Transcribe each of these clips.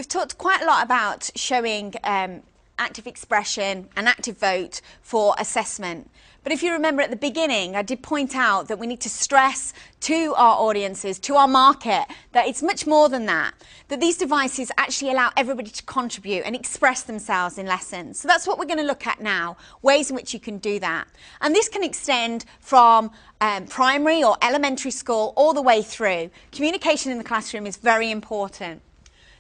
we've talked quite a lot about showing active expression and active vote for assessment. But if you remember at the beginning, I did point out that we need to stress to our audiences, to our market, that it's much more than that these devices actually allow everybody to contribute and express themselves in lessons. So that's what we're going to look at now, ways in which you can do that. And this can extend from primary or elementary school all the way through. Communication in the classroom is very important.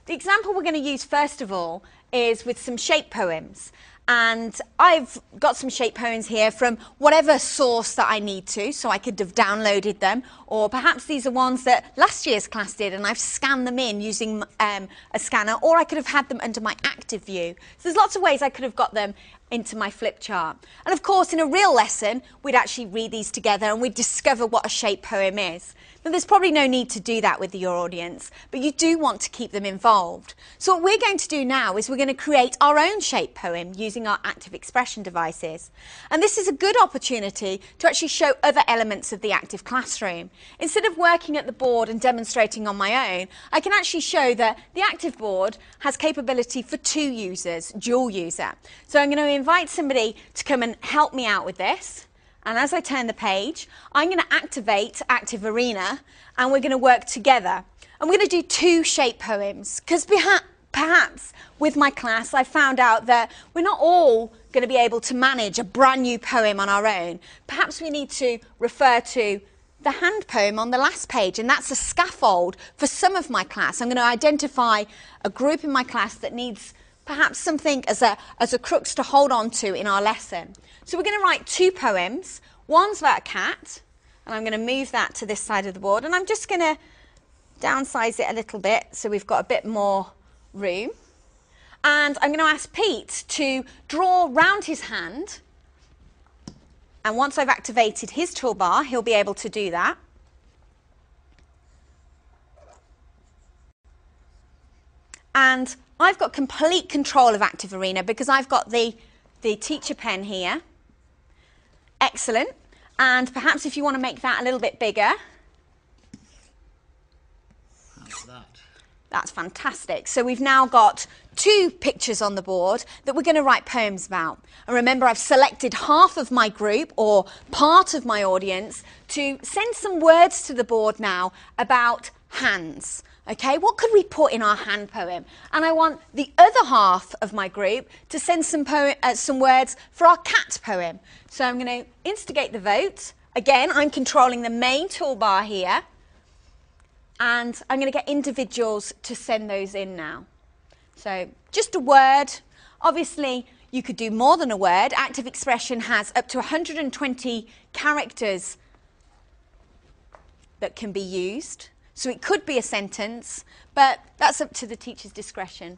The example we're going to use first of all is with some shape poems. And I've got some shape poems here from whatever source that I need to, so I could have downloaded them, or perhaps these are ones that last year's class did and I've scanned them in using a scanner, or I could have had them under my active view. So there's lots of ways I could have got them into my flip chart. And of course, in a real lesson, we'd actually read these together and we'd discover what a shape poem is. Now, there's probably no need to do that with your audience, but you do want to keep them involved. So what we're going to do now is we're going to create our own shape poem using our active expression devices. And this is a good opportunity to actually show other elements of the active classroom. Instead of working at the board and demonstrating on my own, I can actually show that the active board has capability for 2 users, dual user. So I'm going to invite somebody to come and help me out with this. And as I turn the page, I'm going to activate Active Arena and we're going to work together. And we're going to do 2 shape poems because perhaps with my class I found out that we're not all going to be able to manage a brand new poem on our own. Perhaps we need to refer to the hand poem on the last page, and that's a scaffold for some of my class. I'm going to identify a group in my class that needs perhaps something as a crux to hold on to in our lesson. So we're going to write 2 poems. One's about a cat, and I'm going to move that to this side of the board, and I'm just going to downsize it a little bit so we've got a bit more room. And I'm going to ask Pete to draw round his hand, and once I've activated his toolbar, he'll be able to do that. And I've got complete control of Active Arena because I've got the teacher pen here. Excellent. And perhaps if you want to make that a little bit bigger. How's that? That's fantastic. So we've now got 2 pictures on the board that we're going to write poems about. And remember, I've selected half of my group or part of my audience to send some words to the board now about hands. Okay, what could we put in our hand poem? And I want the other half of my group to send some words for our cat poem. So I'm going to instigate the vote. Again, I'm controlling the main toolbar here. And I'm going to get individuals to send those in now. So just a word. Obviously, you could do more than a word. Active expression has up to 120 characters that can be used. So it could be a sentence, but that's up to the teacher's discretion.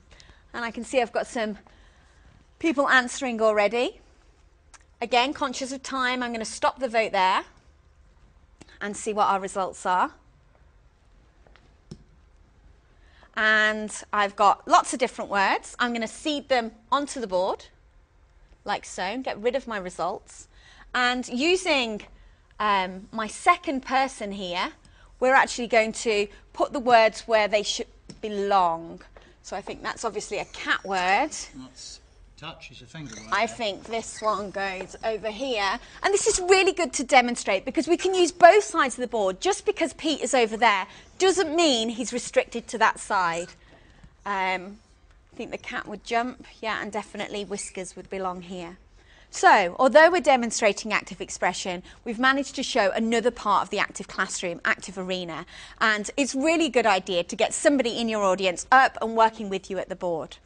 And I can see I've got some people answering already. Again, conscious of time, I'm going to stop the vote there and see what our results are. And I've got lots of different words. I'm going to seed them onto the board, like so, get rid of my results. And using my second person here, we're actually going to put the words where they should belong. So I think that's obviously a cat word. That's touch is a finger right I there. think this one goes over here. And this is really good to demonstrate because we can use both sides of the board. Just because Pete is over there doesn't mean he's restricted to that side. I think the cat would jump. Yeah, and definitely whiskers would belong here. So, although we're demonstrating active expression, we've managed to show another part of the active classroom, Active Arena. And it's really a good idea to get somebody in your audience up and working with you at the board.